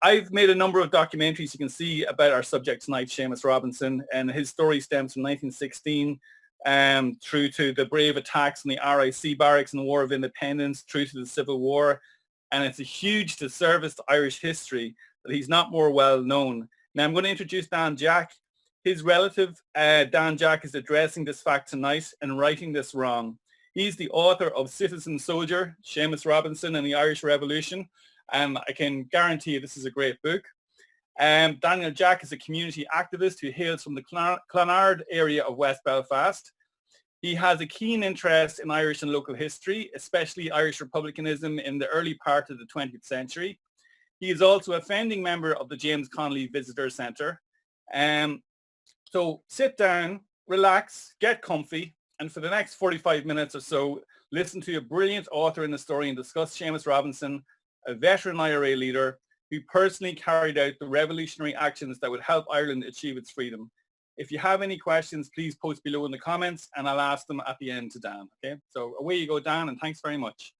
I've made a number of documentaries you can see about our subject tonight, Seamus Robinson, and his story stems from 1916 through to the brave attacks on the RIC barracks in the War of Independence, through to the Civil War. And it's a huge disservice to Irish history that he's not more well known. Now I'm going to introduce Dan Jack. His relative, Dan Jack, is addressing this fact tonight and righting this wrong. He's the author of Citizen Soldier, Seamus Robinson and the Irish Revolution. I can guarantee you this is a great book. Daniel Jack is a community activist who hails from the Clonard area of West Belfast. He has a keen interest in Irish and local history, especially Irish republicanism in the early part of the 20th century. He is also a founding member of the James Connolly Visitor Centre. So sit down, relax, get comfy, and for the next 45 minutes or so, listen to a brilliant author in the story and discuss Seamus Robinson, a veteran IRA leader who personally carried out the revolutionary actions that would help Ireland achieve its freedom. If you have any questions, please post below in the comments and I'll ask them at the end to Dan. Okay, so away you go, Dan, and thanks very much.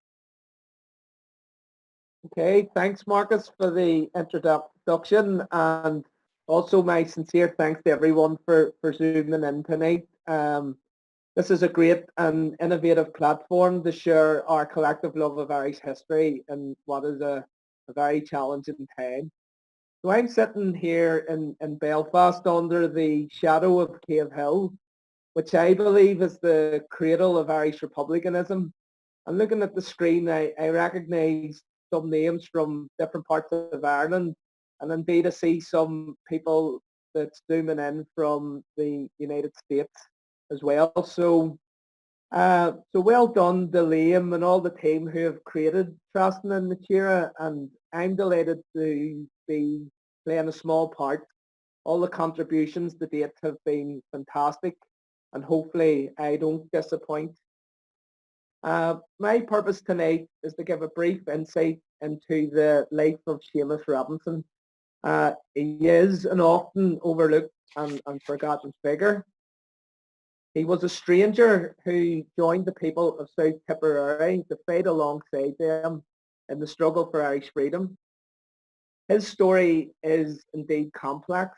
Okay, thanks Marcus for the introduction, and also my sincere thanks to everyone for zooming in tonight. This is a great and innovative platform to share our collective love of Irish history in what is a very challenging time. So I'm sitting here in Belfast under the shadow of Cave Hill, which I believe is the cradle of Irish republicanism. And looking at the screen, I recognise some names from different parts of Ireland, and indeed I see some people that's zooming in from the United States as well. So well done to Liam and all the team who have created Trasna and Natira, and I'm delighted to be playing a small part. All the contributions to date have been fantastic, and hopefully I don't disappoint. My purpose tonight is to give a brief insight into the life of Seamus Robinson. He is an often overlooked and forgotten figure. He was a stranger who joined the people of South Tipperary to fight alongside them in the struggle for Irish freedom. His story is indeed complex.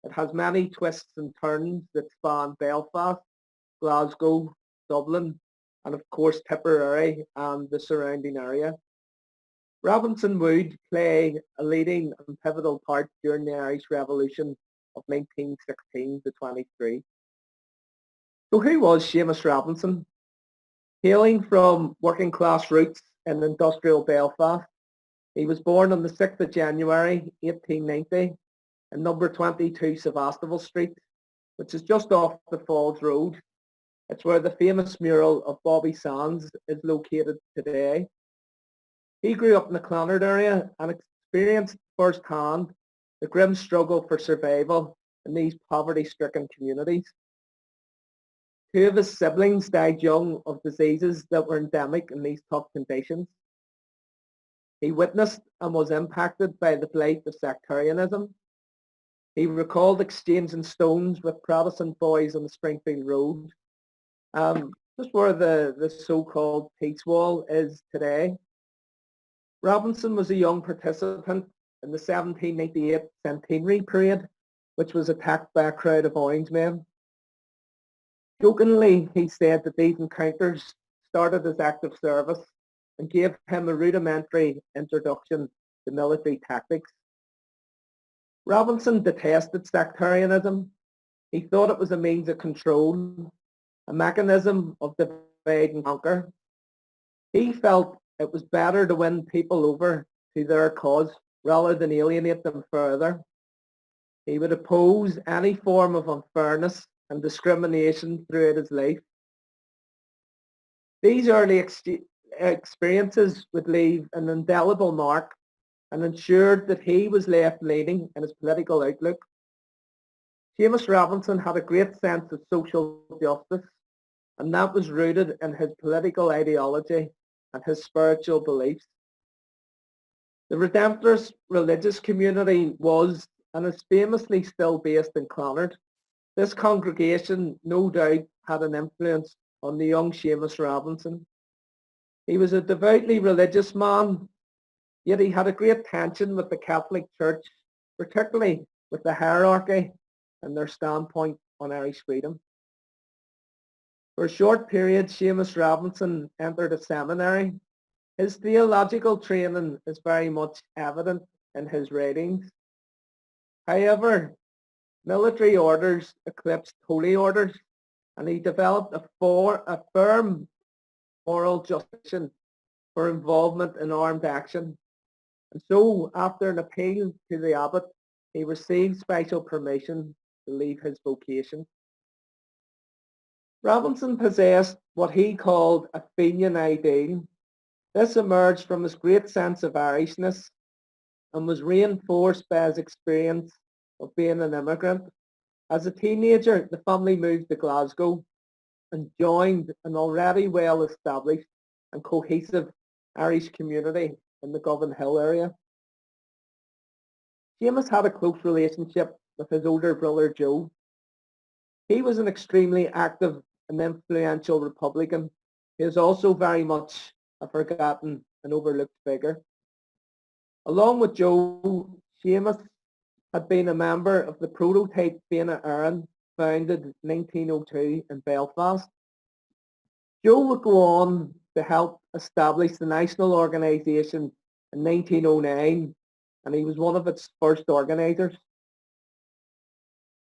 It has many twists and turns that span Belfast, Glasgow, Dublin, and of course Tipperary and the surrounding area. Robinson would play a leading and pivotal part during the Irish Revolution of 1916 to 23. So who was Seamus Robinson? Hailing from working class roots in industrial Belfast, he was born on the 6th of January 1890 in number 22 Sevastopol Street, which is just off the Falls Road. It's where the famous mural of Bobby Sands is located today. He grew up in the Clonard area and experienced firsthand the grim struggle for survival in these poverty-stricken communities. Two of his siblings died young of diseases that were endemic in these tough conditions. He witnessed and was impacted by the blight of sectarianism. He recalled exchanging stones with Protestant boys on the Springfield Road, just where the so-called Peace Wall is today. Robinson was a young participant in the 1798 Centenary Parade, which was attacked by a crowd of Orangemen. Jokingly, he said that these encounters started his active service and gave him a rudimentary introduction to military tactics. Robinson detested sectarianism. He thought it was a means of control, a mechanism of divide and conquer. He felt it was better to win people over to their cause rather than alienate them further. He would oppose any form of unfairness and discrimination throughout his life. These early experiences would leave an indelible mark and ensured that he was left-leaning in his political outlook. Seamus Robinson had a great sense of social justice, and that was rooted in his political ideology and his spiritual beliefs. The Redemptorist religious community was and is famously still based in Clonard. This congregation no doubt had an influence on the young Seamus Robinson. He was a devoutly religious man Yet he had a great tension with the Catholic Church, particularly with the hierarchy and their standpoint on Irish freedom. For a short period, Seamus Robinson entered a seminary. His theological training is very much evident in his writings. However, military orders eclipsed holy orders, and he developed a firm moral justification for involvement in armed action. And so, after an appeal to the abbot, he received special permission to leave his vocation. Robinson possessed what he called a Fenian ideal. This emerged from his great sense of Irishness and was reinforced by his experience of being an immigrant. As a teenager, the family moved to Glasgow and joined an already well-established and cohesive Irish community in the Govan Hill area. Seamus had a close relationship with his older brother Joe. He was an extremely active and influential Republican. He is also very much a forgotten and overlooked figure. Along with Joe, Seamus had been a member of the prototype Fianna Éireann, founded in 1902 in Belfast. Joe would go on to help establish the national organisation in 1909, and he was one of its first organisers.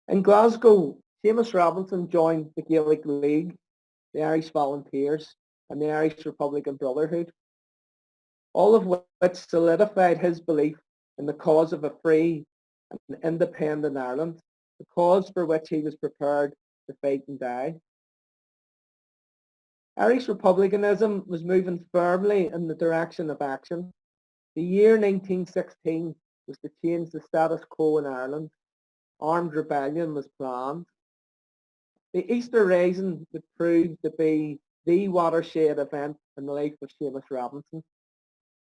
In Glasgow, Seamus Robinson joined the Gaelic League, the Irish Volunteers, and the Irish Republican Brotherhood, all of which solidified his belief in the cause of a free and independent Ireland, the cause for which he was prepared to fight and die. Irish republicanism was moving firmly in the direction of action. The year 1916 was to change the status quo in Ireland. Armed rebellion was planned. The Easter Rising would prove to be the watershed event in the life of Seamus Robinson.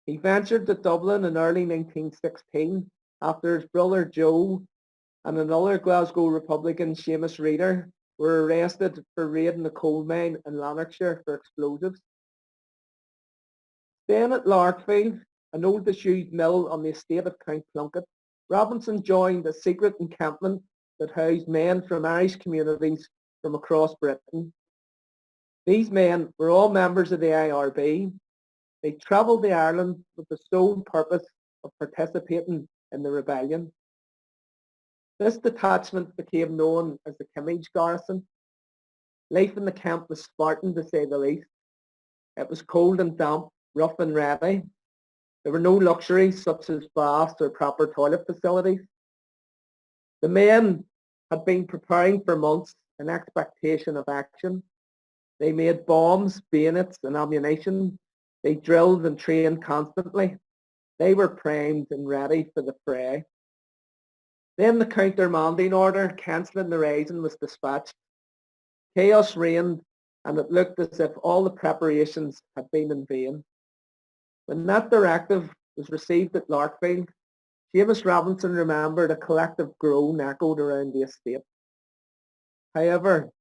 He ventured to Dublin in early 1916 after his brother Joe and another Glasgow Republican, Seamus Reader, were arrested for raiding a coal mine in Lanarkshire for explosives. Then at Larkfield, an old disused mill on the estate of Count Plunkett, Robinson joined a secret encampment that housed men from Irish communities from across Britain. These men were all members of the IRB. They travelled to Ireland with the sole purpose of participating in the rebellion. This detachment became known as the Kimmage Garrison. Life in the camp was Spartan, to say the least. It was cold and damp, rough and ready. There were no luxuries such as baths or proper toilet facilities. The men had been preparing for months in expectation of action. They made bombs, bayonets and ammunition. They drilled and trained constantly. They were primed and ready for the fray. Then the countermanding order cancelling the rising was dispatched. Chaos reigned, and it looked as if all the preparations had been in vain. When that directive was received at Larkfield, Seamus Robinson remembered a collective groan echoed around the estate. However,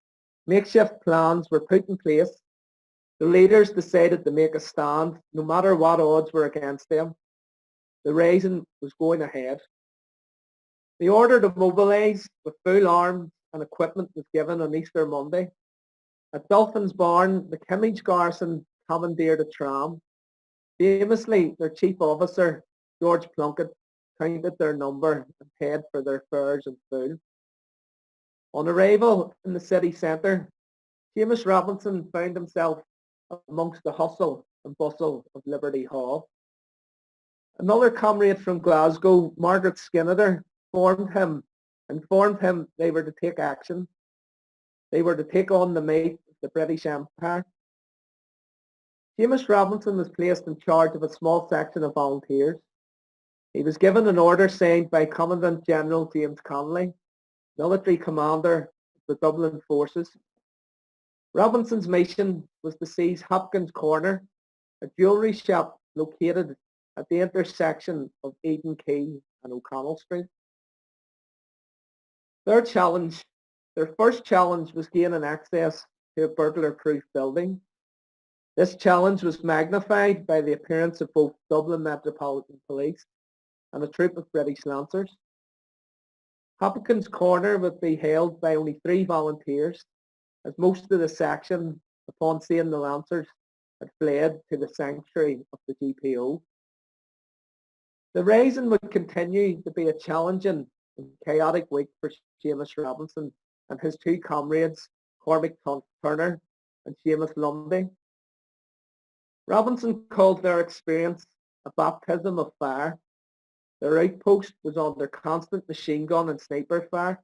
makeshift plans were put in place. The leaders decided to make a stand, no matter what odds were against them. The rising was going ahead. The order to mobilise with full arms and equipment was given on Easter Monday. At Dolphin's Barn, the Kimmage Garrison commandeered a tram. Famously, their chief officer, George Plunkett, counted their number and paid for their fares in full. On arrival in the city centre, Seamus Robinson found himself amongst the hustle and bustle of Liberty Hall. Another comrade from Glasgow, Margaret Skinner, informed him they were to take action. They were to take on the might of the British Empire. Seamus Robinson was placed in charge of a small section of volunteers. He was given an order signed by Commandant General James Connolly, military commander of the Dublin forces. Robinson's mission was to seize Hopkins Corner, a jewellery shop located at the intersection of Eden Quay and O'Connell Street. Their first challenge was gaining access to a burglar-proof building. This challenge was magnified by the appearance of both Dublin Metropolitan Police and a troop of British Lancers. Hopkins Corner would be held by only 3 volunteers, as most of the section, upon seeing the Lancers, had fled to the sanctuary of the GPO. The Rising would continue to be a challenging and chaotic week for Seamus Robinson and his 2 comrades, Cormac Turner and Seamus Lundy. Robinson called their experience a baptism of fire. Their outpost was under constant machine gun and sniper fire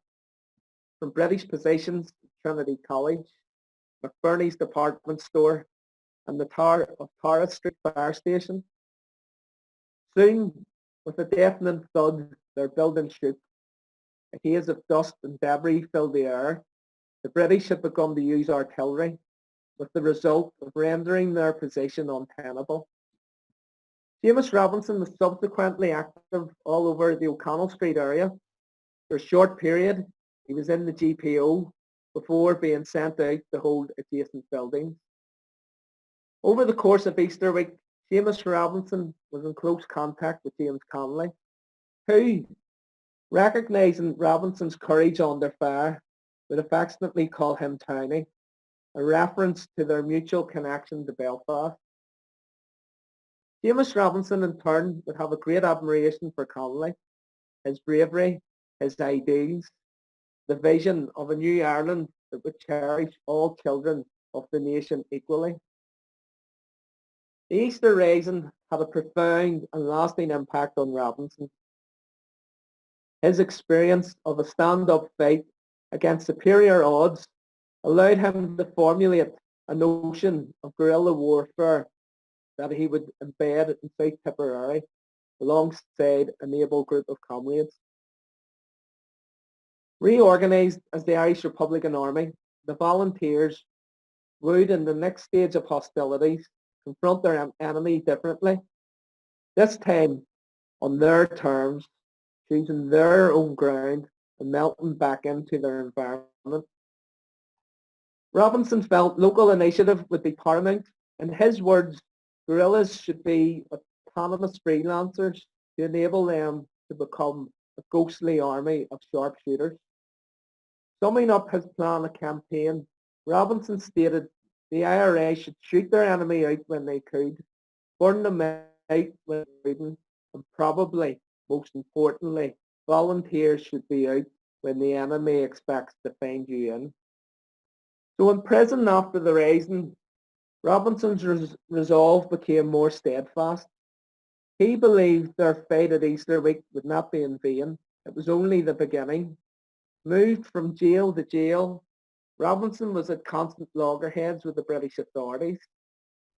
from British positions at Trinity College, McBurney's department store, and the tower of Tara Street fire station. Soon, with a deafening thud, their building shook. A haze of dust and debris filled the air. The British had begun to use artillery, with the result of rendering their position untenable. Seamus Robinson was subsequently active all over the O'Connell Street area. For a short period, he was in the GPO before being sent out to hold adjacent buildings. Over the course of Easter week, Seamus Robinson was in close contact with James Connolly, who, recognising Robinson's courage under fire, would affectionately call him Tiny, a reference to their mutual connection to Belfast. Seamus Robinson in turn would have a great admiration for Connolly, his bravery, his ideals, the vision of a new Ireland that would cherish all children of the nation equally. The Easter Rising had a profound and lasting impact on Robinson. His experience of a stand-up fight against superior odds allowed him to formulate a notion of guerrilla warfare that he would embed in South Tipperary alongside an able group of comrades. Reorganised as the Irish Republican Army, the volunteers would, in the next stage of hostilities, confront their enemy differently, this time on their terms, choosing their own ground and melting back into their environment. Robinson felt local initiative would be paramount. In his words, guerrillas should be autonomous freelancers to enable them to become a ghostly army of sharpshooters. Summing up his plan of campaign, Robinson stated the IRA should shoot their enemy out when they could, burn them out when they couldn't, and probably, most importantly, volunteers should be out when the enemy expects to find you in. So in prison after the Rising, Robinson's resolve became more steadfast. He believed their fight at Easter week would not be in vain. It was only the beginning. Moved from jail to jail, Robinson was at constant loggerheads with the British authorities.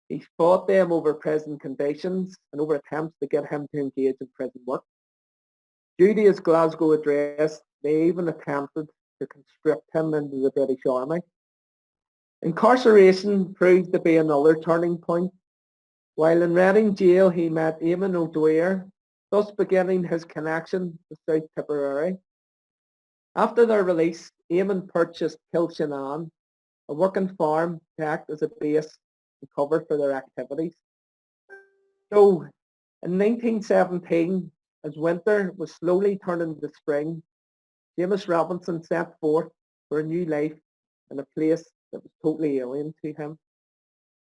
He fought them over prison conditions and over attempts to get him to engage in prison work. Due to his Glasgow address, they even attempted to conscript him into the British Army. Incarceration proved to be another turning point. While in Reading jail, he met Eamon O'Dwyer, thus beginning his connection to South Tipperary. After their release, Eamon purchased Kilshannon, a working farm to act as a base and cover for their activities. So, in 1917, as winter was slowly turning to spring, Seamus Robinson set forth for a new life in a place that was totally alien to him.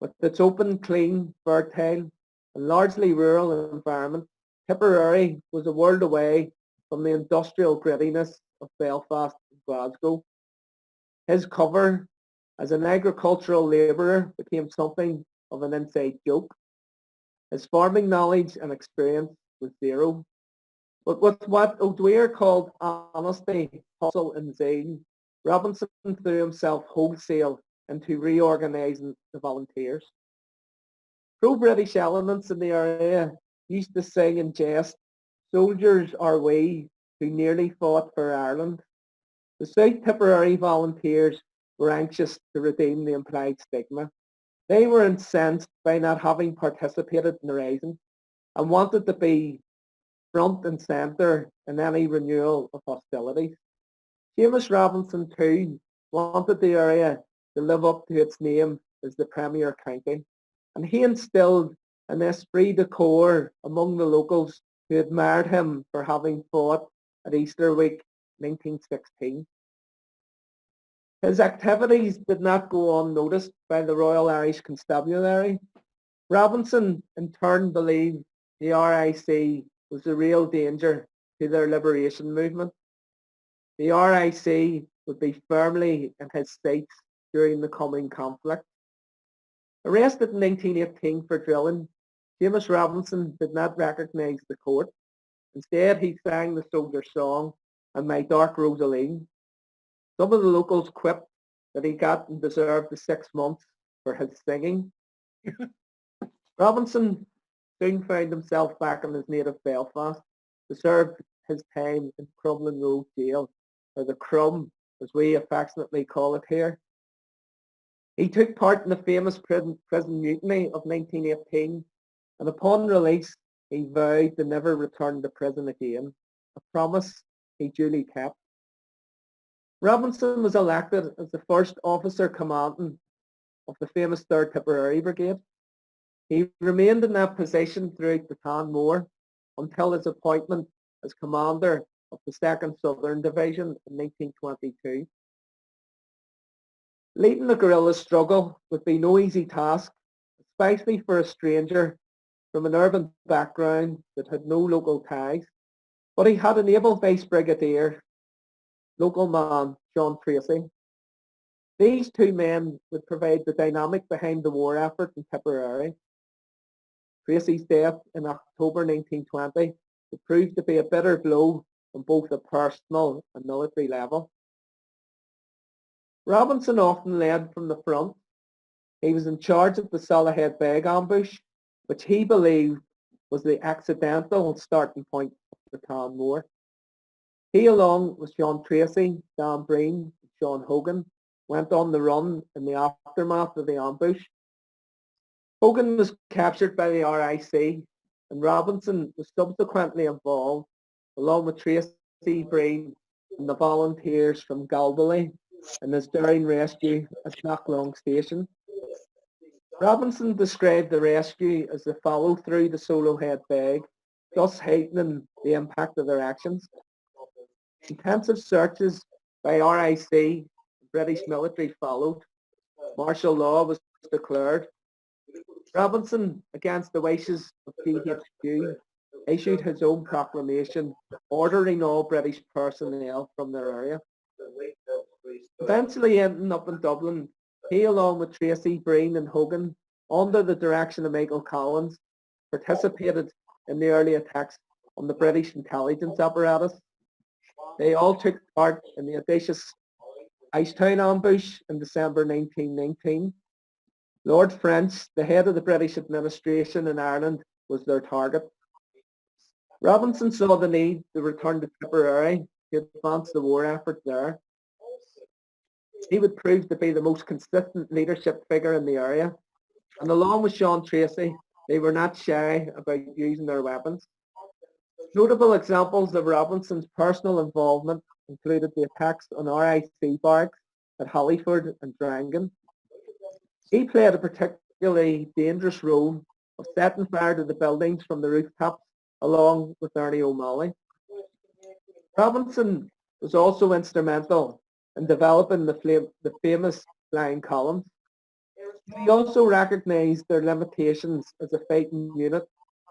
With its open, clean, fertile, and largely rural environment, Tipperary was a world away from the industrial grittiness of Belfast and Glasgow. His cover as an agricultural labourer became something of an inside joke. His farming knowledge and experience was zero. But with what O'Dwyer called honesty, hustle and zeal, Robinson threw himself wholesale into reorganising the volunteers. Pro-British elements in the area used to sing and jest, "Soldiers are we who nearly fought for Ireland." The South Tipperary volunteers were anxious to redeem the implied stigma. They were incensed by not having participated in the Rising and wanted to be front and centre in any renewal of hostilities. Seamus Robinson too wanted the area to live up to its name as the Premier County. and he instilled an esprit de corps among the locals who admired him for having fought at Easter week 1916. His activities did not go unnoticed by the Royal Irish Constabulary. Robinson in turn believed the RIC was a real danger to their liberation movement. The RIC would be firmly in his sights during the coming conflict. Arrested in 1918 for drilling, Seamus Robinson did not recognise the court. Instead, he sang the soldier song and My Dark Rosaleen. Some of the locals quipped that he got and deserved the 6 months for his singing. Robinson soon found himself back in his native Belfast to serve his time in Crumlin Road Jail, or the Crum, as we affectionately call it here. He took part in the famous prison mutiny of 1918, and upon release, he vowed to never return to prison again, a promise he duly kept. Robinson was elected as the first officer commandant of the famous 3rd Tipperary Brigade. He remained in that position throughout the Tan War until his appointment as commander of the 2nd Southern Division in 1922. Leading the guerrilla struggle would be no easy task, especially for a stranger from an urban background that had no local ties, but he had an able vice brigadier, local man John Tracy. These two men would provide the dynamic behind the war effort in Tipperary. Tracy's death in October 1920 would prove to be a bitter blow on both a personal and military level. Robinson often led from the front. He was in charge of the Soloheadbeg ambush, which he believed was the accidental starting point of the Tan War. He, along with Sean Tracy, Dan Breen, and Sean Hogan, went on the run in the aftermath of the ambush. Hogan was captured by the RIC, and Robinson was subsequently involved, along with Tracy, Breen, and the volunteers from Galway, in his daring rescue at Knocklong Station. Robinson described the rescue as the follow-through to Soloheadbeg, thus heightening the impact of their actions. Intensive searches by RIC and British military followed. Martial law was declared. Robinson, against the wishes of GHQ, issued his own proclamation ordering all British personnel from their area. Eventually ending up in Dublin, he, along with Tracy, Breen and Hogan, under the direction of Michael Collins, participated in the early attacks on the British intelligence apparatus. They all took part in the audacious Icetown ambush in December 1919. Lord French, the head of the British administration in Ireland, was their target. Robinson saw the need to return to Tipperary to advance the war effort there. He would prove to be the most consistent leadership figure in the area, and along with Sean Tracy, they were not shy about using their weapons. Notable examples of Robinson's personal involvement included the attacks on RIC barracks at Hollyford and Drangan. He played a particularly dangerous role of setting fire to the buildings from the rooftops, along with Ernie O'Malley. Robinson was also instrumental in developing the famous flying columns. He also recognised their limitations as a fighting unit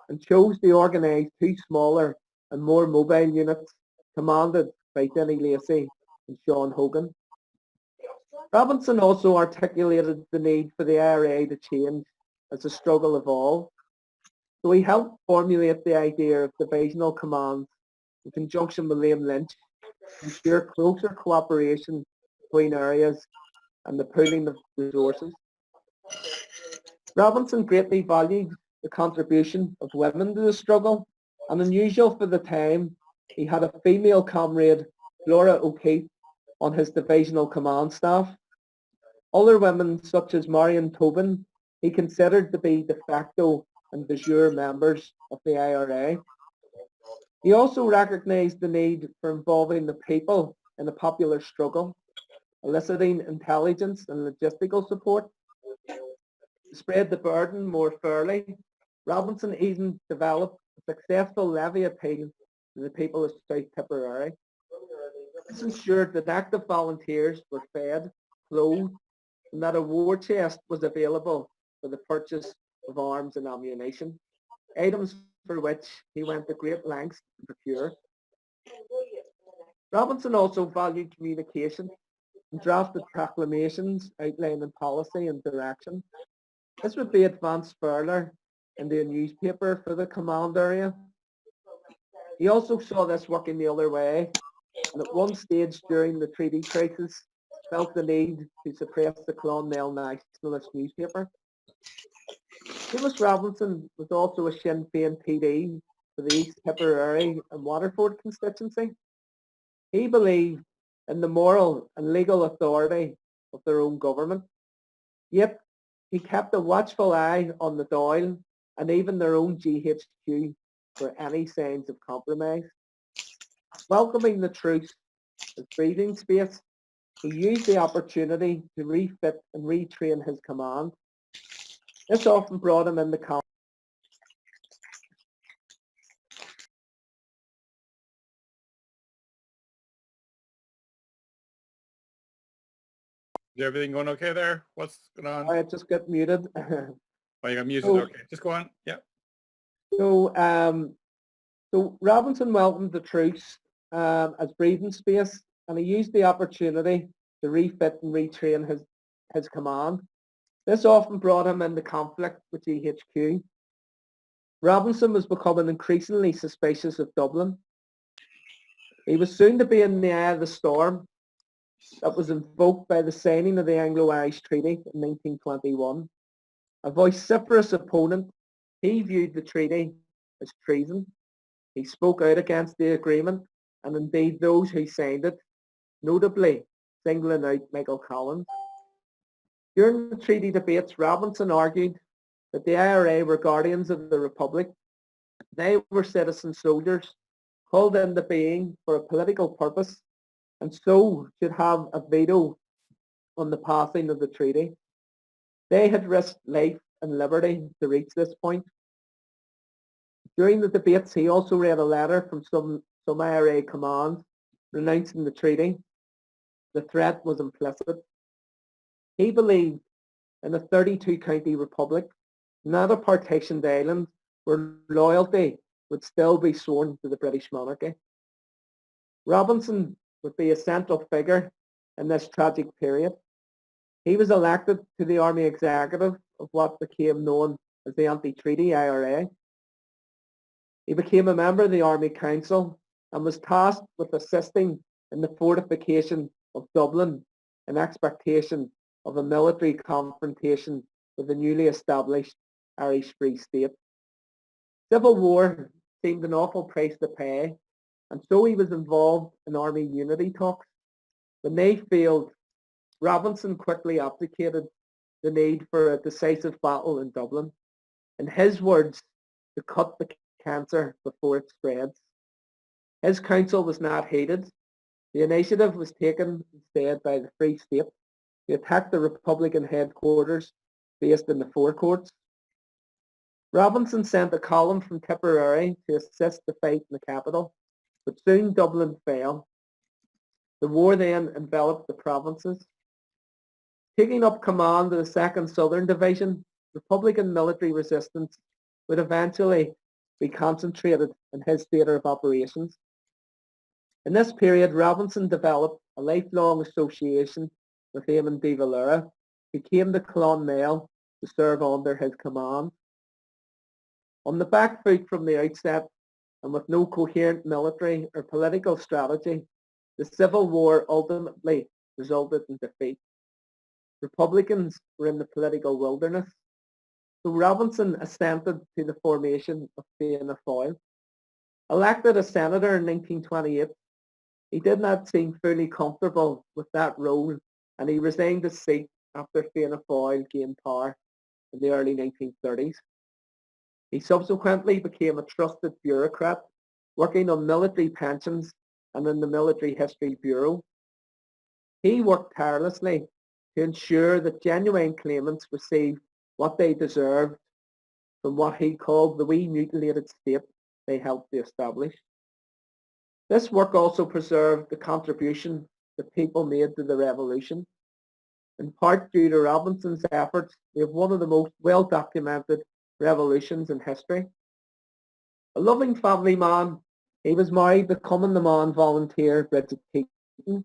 and chose to organise two smaller and more mobile units commanded by Denny Lacey and Sean Hogan. Robinson also articulated the need for the IRA to change as the struggle evolved. So he helped formulate the idea of divisional commands in conjunction with Liam Lynch to ensure closer cooperation between areas and the pooling of resources. Robinson greatly valued the contribution of women to the struggle, and unusual for the time, he had a female comrade, Flora O'Keefe, on his divisional command staff. Other women, such as Marion Tobin, he considered to be de facto and de jure members of the IRA. He also recognised the need for involving the people in a popular struggle, eliciting intelligence and logistical support. spread the burden more fairly, Robinson even developed a successful levy appeal to the people of South Tipperary. This ensured that active volunteers were fed, clothed, and that a war chest was available for the purchase of arms and ammunition, items for which he went to great lengths to procure. Robinson also valued communication and drafted proclamations outlining policy and direction. This would be advanced further into a newspaper for the command area. He also saw this working the other way, and at one stage during the treaty crisis felt the need to suppress the Clonmel nationalist newspaper. Seamus Robinson was also a Sinn Féin TD for the East Tipperary and Waterford constituency. He believed in the moral and legal authority of their own government, yet he kept a watchful eye on the Dáil and even their own GHQ for any signs of compromise. Welcoming the truce as breathing space, he used the opportunity to refit and retrain his command. This often brought him into conflict. Is everything going okay there? What's going on? I just got muted. Oh, you got muted. So- Okay, just go on. Yeah. So Robinson welcomed the truce as breathing space, and he used the opportunity to refit and retrain his command. This often brought him into conflict with GHQ. Robinson was becoming increasingly suspicious of Dublin. He was soon to be in the eye of the storm that was invoked by the signing of the Anglo-Irish Treaty in 1921. A vociferous opponent, he viewed the treaty as treason. He spoke out against the agreement, and indeed those who signed it, notably singling out Michael Collins. During the treaty debates, Robinson argued that the IRA were guardians of the Republic. They were citizen soldiers called into being for a political purpose, and so should have a veto on the passing of the treaty. They had risked life and liberty to reach this point. During the debates, he also read a letter from some IRA commands renouncing the treaty. The threat was implicit. He believed in a 32-county republic, not a partitioned island where loyalty would still be sworn to the British monarchy. Robinson would be a central figure in this tragic period. He was elected to the Army Executive of what became known as the Anti-Treaty IRA. He became a member of the Army Council and was tasked with assisting in the fortification of Dublin in expectation of a military confrontation with the newly established Irish Free State. Civil war seemed an awful price to pay, and so he was involved in Army unity talks. When they failed, Robinson quickly abdicated the need for a decisive battle in Dublin. In his words, to cut the cancer before it spreads. His counsel was not heeded. The initiative was taken instead by the Free State to attack the Republican headquarters based in the forecourts. Robinson sent a column from Tipperary to assist the fight in the capital, but soon Dublin fell. The war then enveloped the provinces. Taking up command of the 2nd Southern Division, Republican military resistance would eventually be concentrated in his theatre of operations. In this period, Robinson developed a lifelong association with Eamon de Valera, who came to Clonmel to serve under his command. On the back foot from the outset, and with no coherent military or political strategy, the Civil War ultimately resulted in defeat. Republicans were in the political wilderness, so Robinson assented to the formation of Fianna Fáil. Elected as senator in 1928, he did not seem fully comfortable with that role, and he resigned his seat after Fianna Fáil gained power in the early 1930s. He subsequently became a trusted bureaucrat, working on military pensions and in the Military History Bureau. He worked tirelessly to ensure that genuine claimants received what they deserved from what he called the wee mutilated state they helped to establish. This work also preserved the contribution that people made to the revolution. In part due to Robinson's efforts, we have one of the most well-documented revolutions in history. A loving family man, he was married to Common the Man volunteer Bridget Keaton.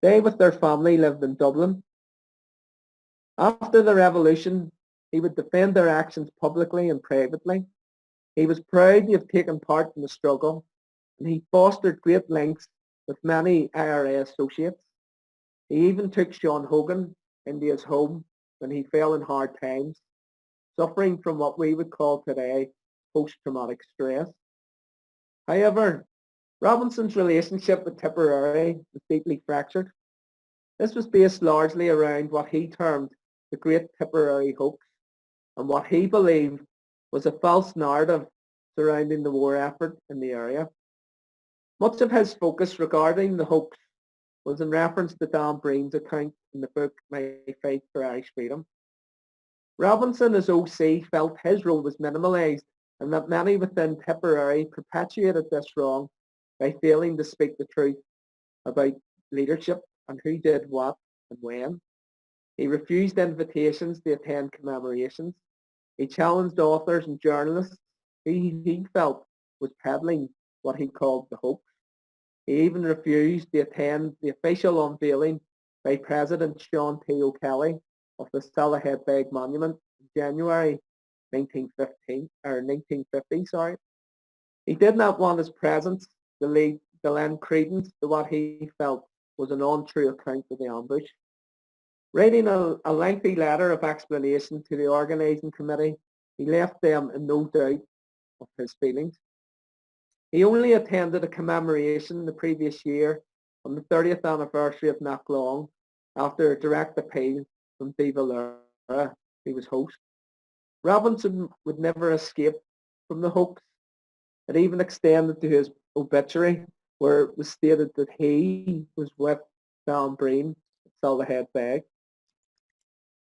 They with their family lived in Dublin. After the revolution, he would defend their actions publicly and privately. He was proud to have taken part in the struggle, and he fostered great links with many IRA associates. He even took Sean Hogan into his home when he fell in hard times, suffering from what we would call today post-traumatic stress. However, Robinson's relationship with Tipperary was deeply fractured. This was based largely around what he termed the Great Tipperary Hoax and what he believed was a false narrative surrounding the war effort in the area. Much of his focus regarding the hoax was in reference to Dan Breen's account in the book My Fight for Irish Freedom. Robinson as OC felt his role was minimalised and that many within Tipperary perpetuated this wrong by failing to speak the truth about leadership and who did what and when. He refused invitations to attend commemorations. He challenged authors and journalists who he felt was peddling what he called the hoax. He even refused to attend the official unveiling by President Sean T. O'Kelly of the Soloheadbeg Monument in January 1950. He did not want his presence to lend credence to what he felt was an untrue account of the ambush. Writing a lengthy letter of explanation to the organising committee, he left them in no doubt of his feelings. He only attended a commemoration the previous year on the 30th anniversary of Knocklong after a direct appeal from De Valera, who was host. Robinson would never escape from the hoax. It even extended to his obituary, where it was stated that he was with Dan Breen at Soloheadbeg.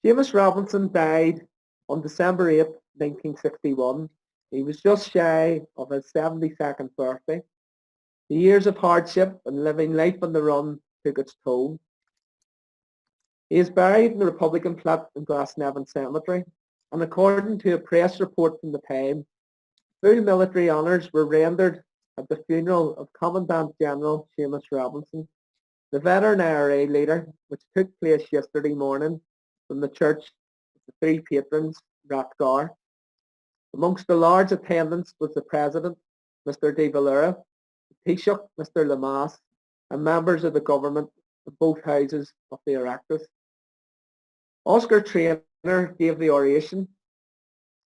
Seamus Robinson died on December 8, 1961. He was just shy of his 72nd birthday. The years of hardship and living life on the run took its toll. He is buried in the Republican plot in Glasnevin Cemetery, and according to a press report from the time, full military honours were rendered at the funeral of Commandant General Seamus Robinson, the veteran IRA leader, which took place yesterday morning from the Church of the Three Patrons, Rathgar. Amongst the large attendance was the President, Mr. De Valera, the Taoiseach, Mr. Lemass, and members of the government of both houses of the Oireachtas. Oscar Traynor gave the oration,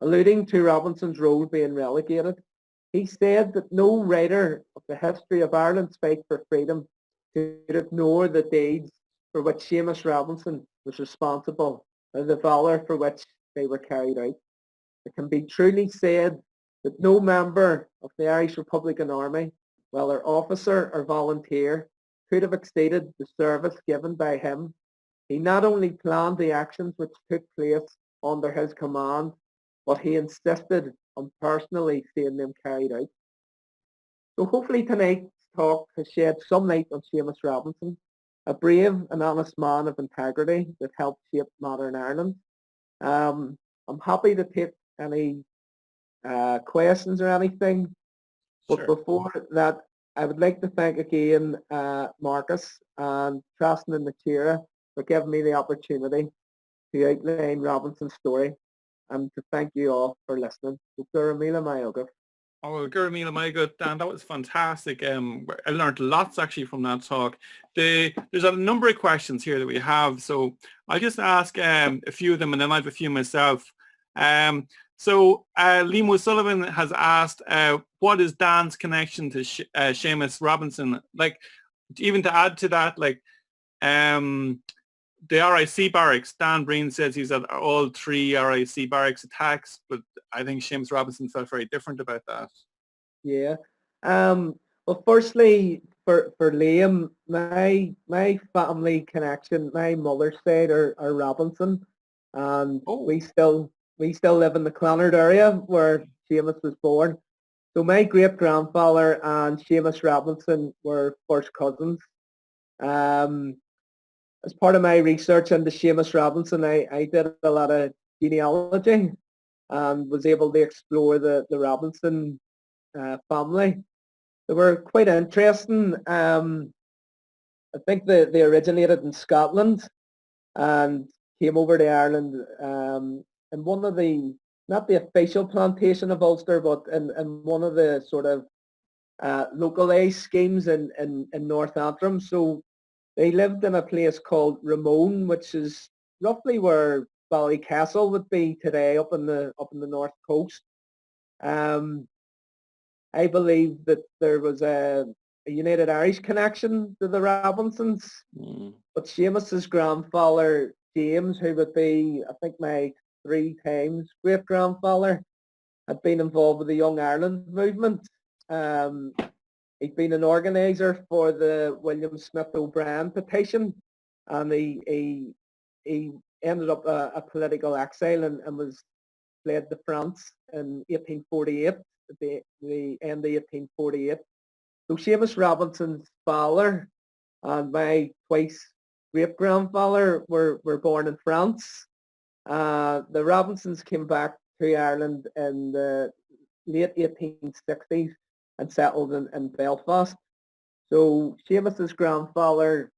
alluding to Robinson's role being relegated. He said that no writer of the history of Ireland's fight for freedom could ignore the deeds for which Seamus Robinson was responsible and the valour for which they were carried out. It can be truly said that no member of the Irish Republican Army, whether officer or volunteer, could have exceeded the service given by him. He not only planned the actions which took place under his command, but he insisted on personally seeing them carried out. So hopefully tonight's talk has shed some light on Seamus Robinson, a brave and honest man of integrity that helped shape modern Ireland. I'm happy to take any questions or anything, but Sure. before that, I would like to thank again Marcus and Traston and Nachira for giving me the opportunity to outline Robinson's story, and to thank you all for listening. Guerrilla Mayoga. Oh, Guerrilla, my good Dan, that was fantastic. I learned lots actually from that talk. There's a number of questions here that we have, so I'll just ask a few of them, and then I have a few myself. So Liam O'Sullivan has asked, what is Dan's connection to Seamus Robinson? Like, even to add to that, like, the RIC barracks, Dan Breen says he's at all three RIC barracks attacks, but I think Seamus Robinson felt very different about that. Yeah. Well, firstly, for Liam, my family connection, my mother's side are Robinson. and Oh. we still live in the Clonard area where Seamus was born. So my great grandfather and Seamus Robinson were first cousins. As part of my research into Seamus Robinson, I did a lot of genealogy and was able to explore the Robinson family. They were quite interesting. I think they originated in Scotland and came over to Ireland in one of the, not the official plantation of Ulster, but in one of the sort of localised schemes in North Antrim. So they lived in a place called Ramone, which is roughly where Ballycastle would be today, up in the north coast. I believe that there was a United Irish connection to the Robinsons, but Seamus's grandfather James, who would be, I think, my 3 times great grandfather, had been involved with the Young Ireland movement. He'd been an organiser for the William Smith O'Brien petition, and he ended up a political exile and was fled to France in 1848, at the end of 1848. So Seamus Robinson's father and my twice great-grandfather were born in France. The Robinsons came back to Ireland in the late 1860s and settled in Belfast. So Seamus's grandfather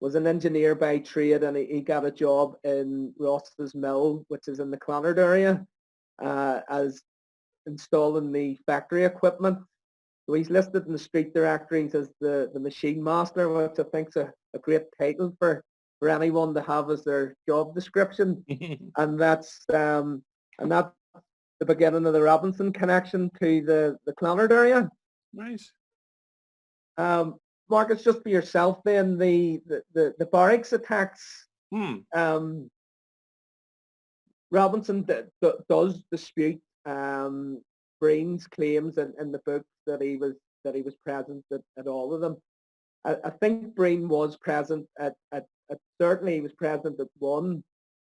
was an engineer by trade, and he got a job in Ross's Mill, which is in the Clonard area, as installing the factory equipment. So he's listed in the street directories as the machine master, which I think is a great title for anyone to have as their job description. And that's the beginning of the Robinson connection to the Clonard area. Nice. Marcus, just for yourself then, the barracks attacks, Robinson does dispute Breen's claims in the book that he was present at all of them. I think Breen was present at certainly he was present at one,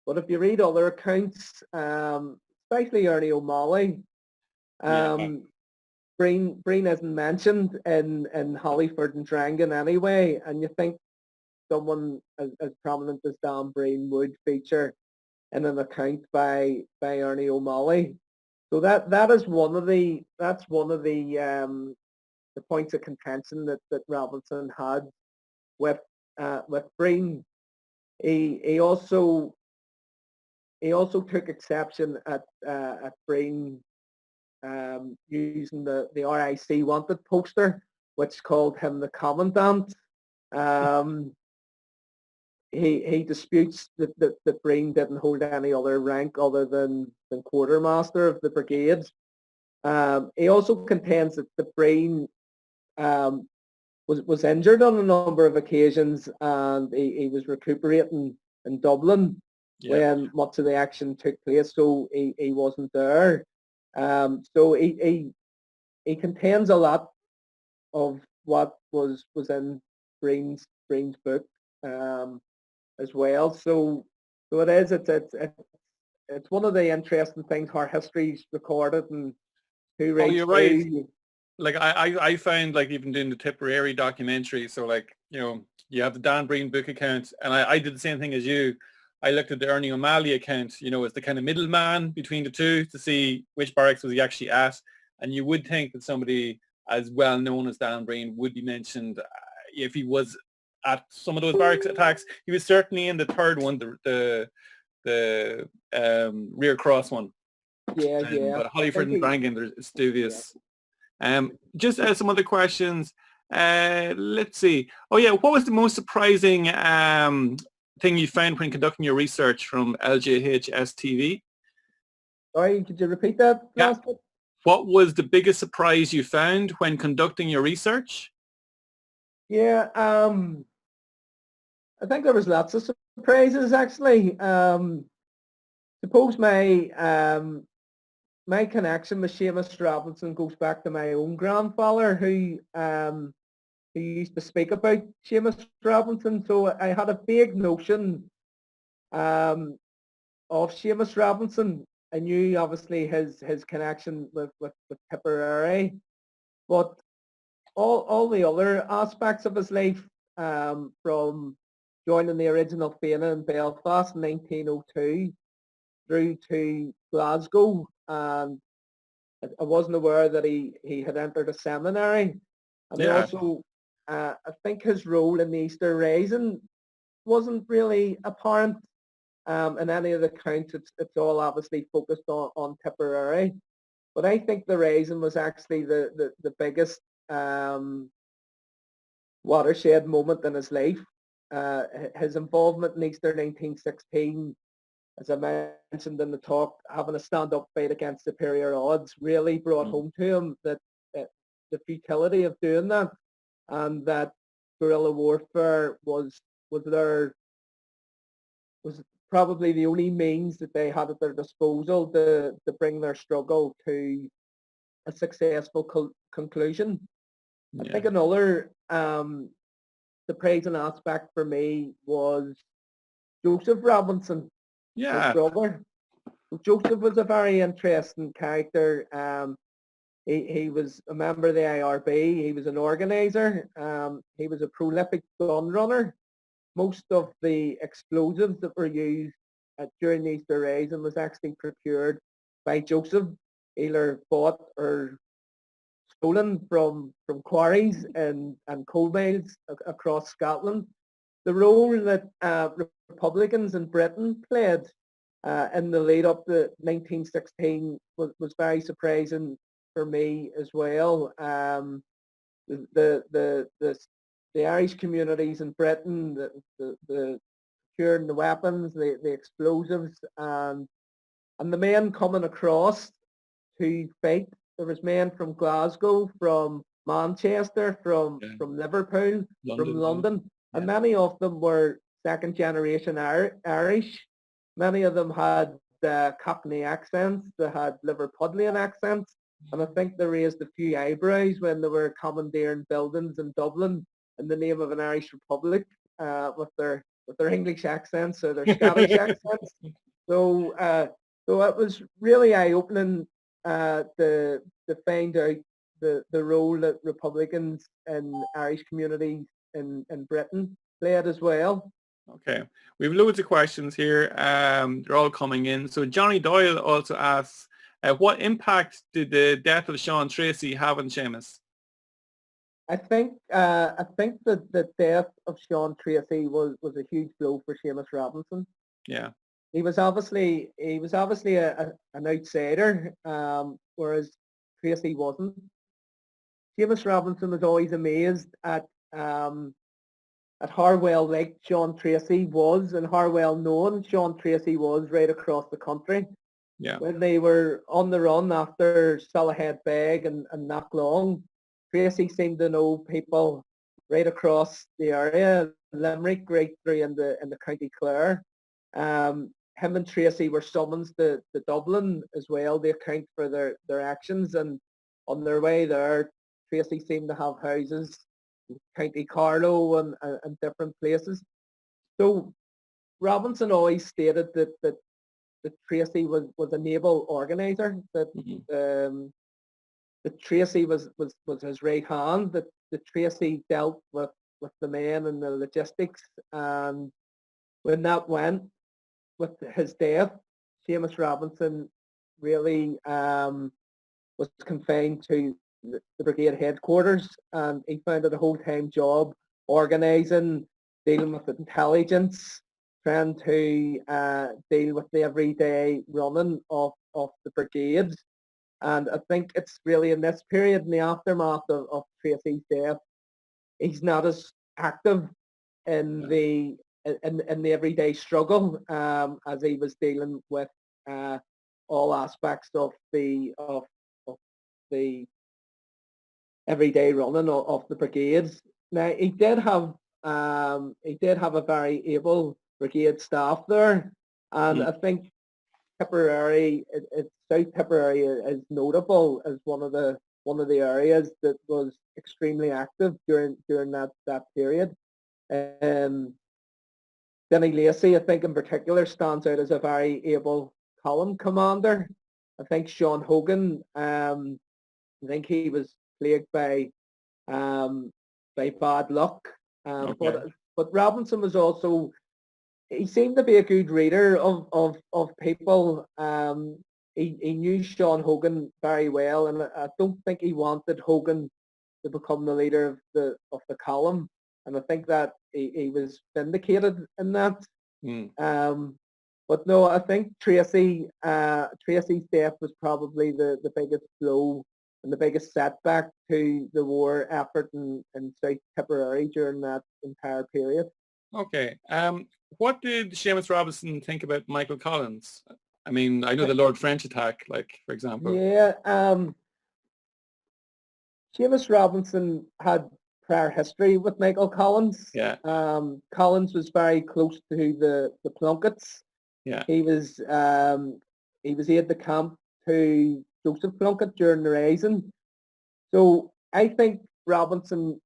but if you read other accounts, especially Ernie O'Malley, Breen isn't mentioned in Hollyford and Drangan anyway, and you think someone as prominent as Dan Breen would feature in an account by Ernie O'Malley. So that is one of the points of contention that Robinson had with Breen. He also took exception at Breen using the RIC wanted poster, which called him the commandant. He disputes that Breen didn't hold any other rank other than quartermaster of the brigade. He also contends that Breen was injured on a number of occasions, and he was recuperating in Dublin when much of the action took place, so he wasn't there. So he contains a lot of what was in Breen's book as well. So it is. It's one of the interesting things how history's recorded and who writes. Oh, you're right. Like I found, like, even doing the Tipperary documentary, so like, you know, you have the Dan Breen book account, and I did the same thing as you. I looked at the Ernie O'Malley account, you know, as the kind of middleman between the two to see which barracks was he actually at. And you would think that somebody as well known as Dan Breen would be mentioned if he was at some of those barracks attacks. He was certainly in the third one, the Rear Cross one. But Hollyford and Drangan, it's dubious. Just some other questions. Let's see. Oh yeah, what was the most surprising thing you found when conducting your research from LJHS TV? Sorry, could you repeat that last bit? What was the biggest surprise you found when conducting your research? Yeah, I think there was lots of surprises actually. Suppose my connection with Seamus Robinson goes back to my own grandfather, who used to speak about Seamus Robinson. So I had a vague notion Seamus Robinson. I knew obviously his connection with Tipperary, but all the other aspects of his life, from joining the original Fianna in Belfast in 1902 through to Glasgow, and I wasn't aware that he had entered a seminary, and I Yeah. also I think his role in the Easter Rising wasn't really apparent in any of the accounts. It's all obviously focused on Tipperary, but I think the Rising was actually the biggest watershed moment in his life. His involvement in Easter 1916, as I mentioned in the talk, having a stand-up fight against superior odds really brought home to him that the futility of doing that, and that guerrilla warfare was probably the only means that they had at their disposal to bring their struggle to a successful conclusion. I think another surprising aspect for me was Joseph Robinson, his brother. Joseph was a very interesting character. He was a member of the IRB. He was an organizer. He was a prolific gun runner. Most of the explosives that were used during the Easter Rising was actually procured by Joseph, either bought or stolen from quarries and coal mines across Scotland. The role that Republicans in Britain played in the lead up to 1916 was very surprising for me as well. The Irish communities in Britain, the procuring the weapons, the explosives, and the men coming across to fight. There was men from Glasgow, from Manchester, from Liverpool, from London, and many of them were second generation Irish. Many of them had Cockney accents, they had Liverpudlian accents, and I think they raised a few eyebrows when they were commandeering buildings in Dublin in the name of an Irish Republic with their English accents or their Scottish accents. So it was really eye-opening to find out the role that Republicans in Irish communities in Britain played as well. Okay, we have loads of questions here. They're all coming in. So Johnny Doyle also asks, what impact did the death of Sean Tracy have on Seamus? I think that the death of Sean Tracy was a huge blow for Seamus Robinson. Yeah. He was obviously an outsider, whereas Tracy wasn't. Seamus Robinson was always amazed at how well liked Sean Tracy was and how well known Sean Tracy was right across the country. Yeah. When they were on the run after Soloheadbeg and Knocklong, Tracy seemed to know people right across the area, Limerick, right through in the County Clare. Him and Tracy were summoned to Dublin as well to account for their actions, and on their way there, Tracy seemed to have houses in County Carlow and different places. So Robinson always stated that Tracy was an able organizer, that Tracy was his right hand, that Tracy dealt with the men and the logistics, and when that went with his death, Seamus Robinson really was confined to the brigade headquarters, and he found it a whole-time job organising, dealing with intelligence, trying to deal with the everyday running of the brigades. And I think it's really in this period, in the aftermath of Tracy's death, he's not as active in the everyday struggle as he was dealing with all aspects of the everyday running of the brigades. Now he did have a very able brigade staff there, and I think Tipperary, South Tipperary is notable as one of the areas that was extremely active during that period. Denny Lacey, I think in particular, stands out as a very able column commander. I think Sean Hogan, I think he was plagued by bad luck. Okay. But Robinson was also, he seemed to be a good reader of people. He knew Sean Hogan very well, and I don't think he wanted Hogan to become the leader of the column. And I think that he was vindicated in that. But no, I think Tracy's death was probably the biggest blow and the biggest setback to the war effort in South Tipperary during that entire period. Okay. What did Seamus Robinson think about Michael Collins? I mean, I know the Lord French attack, like, for example. Yeah, Seamus Robinson had prior history with Michael Collins. Yeah. Collins was very close to the Plunketts. Yeah. He was aide de camp to Joseph Plunkett during the Rising. So I think Robinson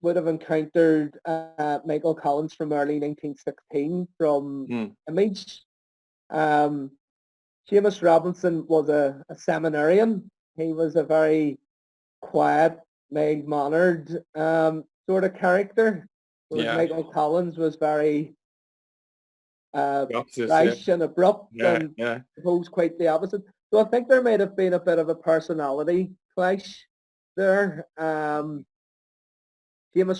would have encountered Michael Collins from early 1916 from Image. Seamus Robinson was a seminarian. He was a very quiet, mild-mannered sort of character, whereas Michael Collins was very brash and abrupt and suppose quite the opposite. So I think there might have been a bit of a personality clash there. Seamus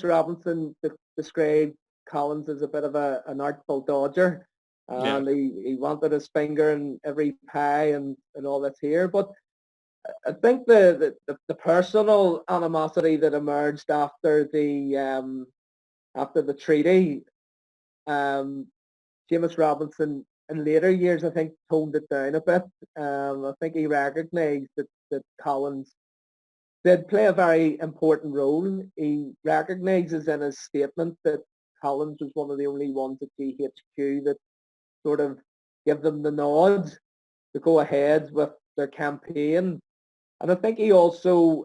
Robinson described Collins as a bit of an artful dodger, and he wanted his finger in every pie and all that's here. But I think the personal animosity that emerged after the treaty, Seamus Robinson in later years, I think, toned it down a bit. I think he recognised that Collins did play a very important role. He recognises in his statement that Collins was one of the only ones at GHQ that sort of give them the nod to go ahead with their campaign. And I think he also,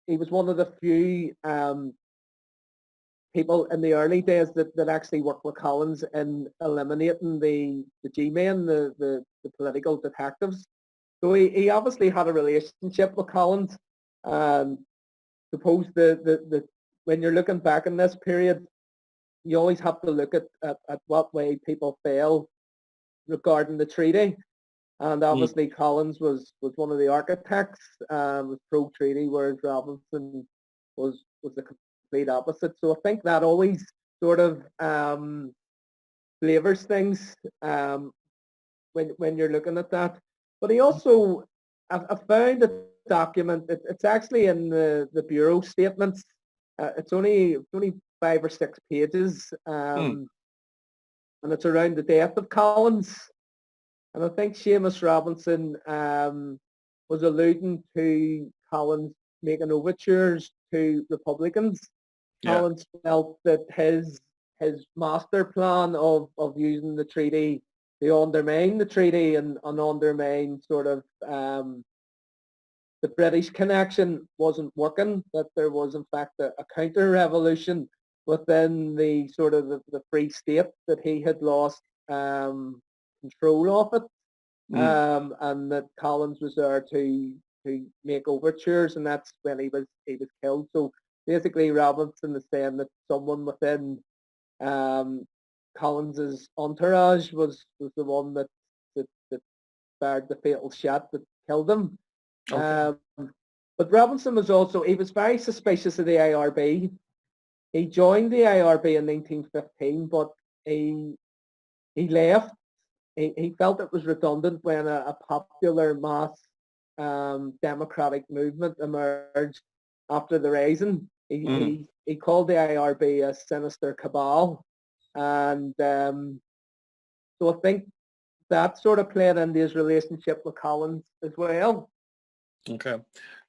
he was one of the few people in the early days that actually worked with Collins in eliminating the G-men, the political detectives. So he obviously had a relationship with Collins. Suppose when you're looking back in this period, you always have to look at what way people felt regarding the treaty. And obviously Collins was one of the architects, was pro-treaty, whereas Robinson was the complete opposite. So I think that always sort of flavours things when you're looking at that. But he also, I found a document, it's actually in the Bureau statements. It's only 5 or 6 pages, and it's around the death of Collins. And I think Seamus Robinson was alluding to Collins making overtures to Republicans. Collins felt that his master plan of using the treaty to undermine the treaty and undermine sort of the British connection wasn't working, that there was in fact a counter-revolution within the sort of the Free State, that he had lost control of it, and that Collins was there to make overtures, and that's when he was killed. So basically Robinson is saying that someone within Collins's entourage was the one that fired the fatal shot that killed him. Okay. But Robinson was also, he was very suspicious of the IRB. He joined the IRB in 1915, but he left. He felt it was redundant when a popular mass democratic movement emerged after the Rising. He called the IRB a sinister cabal, and so I think that sort of played into his relationship with Collins as well. Okay.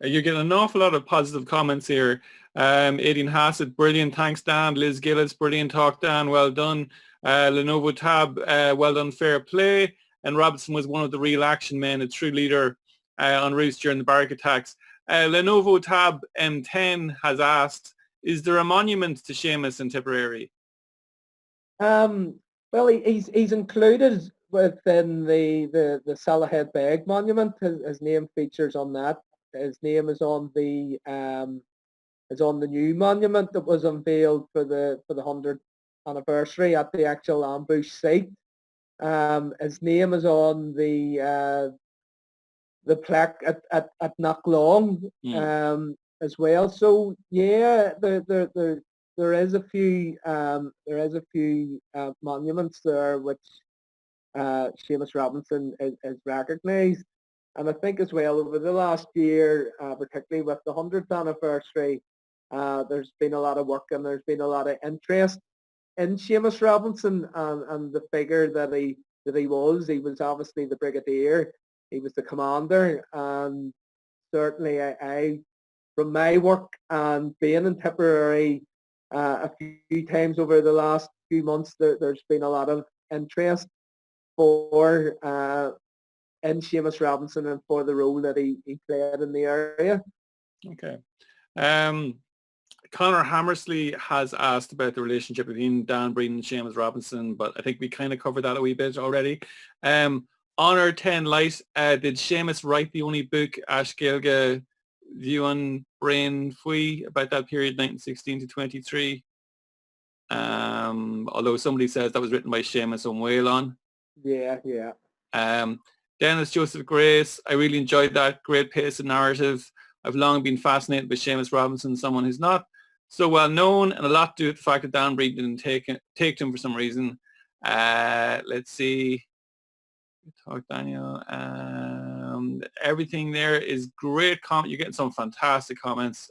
You're getting an awful lot of positive comments here. Aidan Hassett, brilliant, thanks Dan. Liz Gillis, brilliant talk Dan, well done. Lenovo Tab, well done, fair play. And Robinson was one of the real action men, a true leader en route during the barrack attacks. Lenovo Tab M10 has asked, is there a monument to Seamus in Tipperary? Well, he's included within the Soloheadbeg monument. His name features on that. His name is on the new monument that was unveiled for the 100th anniversary at the actual ambush site. His name is on the plaque at Knocklong as well. So yeah, there is a few monuments there which Seamus Robinson is recognised, and I think as well over the last year, particularly with the 100th anniversary, there's been a lot of work and there's been a lot of interest in Seamus Robinson and the figure that he was. He was obviously the brigadier, he was the commander, and certainly I from my work and being in Tipperary a few times over the last few months, there's been a lot of interest for in Seamus Robinson and for the role that he played in the area. Okay. Conor Hammersley has asked about the relationship between Dan Breen and Seamus Robinson, but I think we kind of covered that a wee bit already. Honor 10 Light, did Seamus write the only book, Ash Gaelga, View on Brain Fui, about that period, 1916 to 23? Although somebody says that was written by Seamus on Whalon. Yeah. Dennis Joseph Grace, I really enjoyed that, great pace and narrative. I've long been fascinated by Seamus Robinson, someone who's not so well known, and a lot to do with the fact that Dan Breen didn't take him for some reason. Let's see. Talk Daniel. Everything there is great. You're getting some fantastic comments.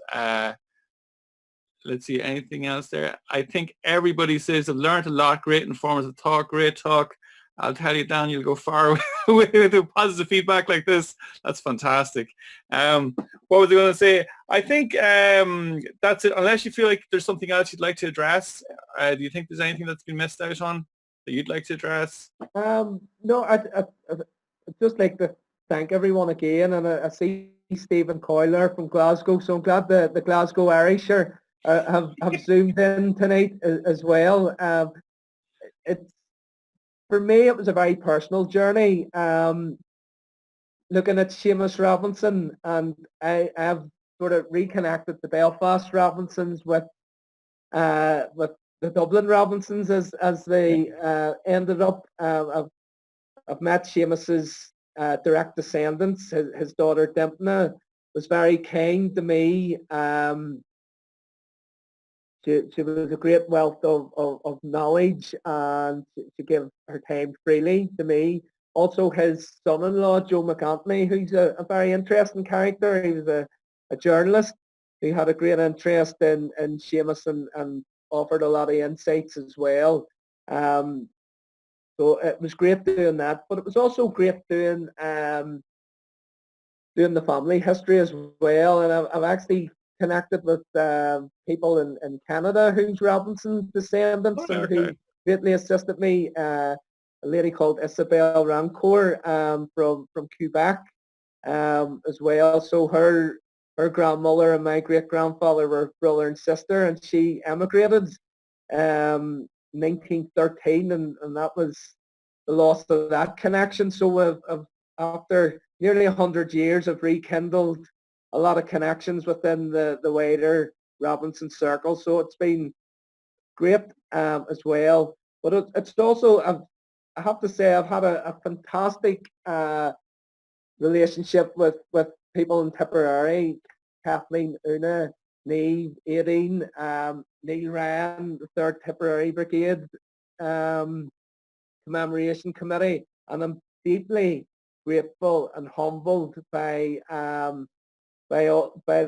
Let's see, anything else there? I think everybody says I've learned a lot. Great informative talk. Great talk. I'll tell you, Dan, you'll go far with the positive feedback like this. That's fantastic. What was I going to say? I think that's it. Unless you feel like there's something else you'd like to address, do you think there's anything that's been missed out on that you'd like to address? No, I'd just like to thank everyone again, and I see Stephen Coyler from Glasgow, so I'm glad the Glasgow Irish have zoomed in tonight as well. It's for me, it was a very personal journey. Looking at Seamus Robinson, and I have sort of reconnected the Belfast Robinsons with the Dublin Robinsons as they ended up. I've met Seamus's direct descendants. His daughter Dimpna was very kind to me. She was a great wealth of knowledge, and she gave her time freely to me. Also his son-in-law, Joe McAntony, who's a very interesting character. He was a journalist who had a great interest in Seamus and offered a lot of insights as well. So it was great doing that, but it was also great doing the family history as well. And I've actually connected with people in Canada who's Robinson descendants and who greatly assisted me. A lady called Isabelle Rancourt from Quebec as well. So her grandmother and my great grandfather were brother and sister, and she emigrated 1913, and that was the loss of that connection. So after nearly 100 years, I've rekindled a lot of connections within the wider Robinson circle. So it's been great as well. But it's also, I have to say, I've had a fantastic relationship with people in Tipperary. Kathleen Una, Neve, Aideen, Neil Ryan, the 3rd Tipperary Brigade Commemoration Committee, and I'm deeply grateful and humbled by the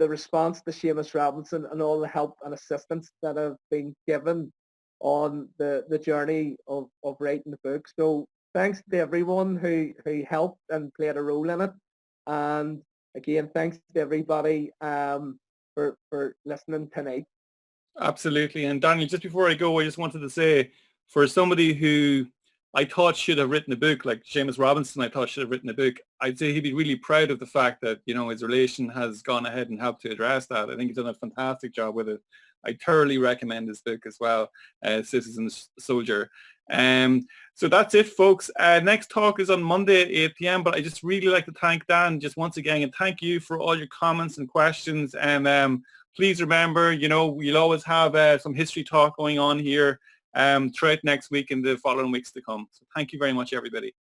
response to Seamus Robinson and all the help and assistance that have been given on the journey of writing the book. So thanks to everyone who helped and played a role in it, and again thanks to everybody for listening tonight. Absolutely. And Daniel, just before I go, I just wanted to say, for somebody who I thought should have written a book, like Seamus Robinson, I thought should have written a book. I'd say he'd be really proud of the fact that, you know, his relation has gone ahead and helped to address that. I think he's done a fantastic job with it. I thoroughly recommend this book as well, Citizen Soldier. So that's it, folks. Next talk is on Monday at 8 p.m. But I just really like to thank Dan just once again, and thank you for all your comments and questions. And please remember, you know, we'll always have some history talk going on here throughout next week and the following weeks to come. So thank you very much, everybody.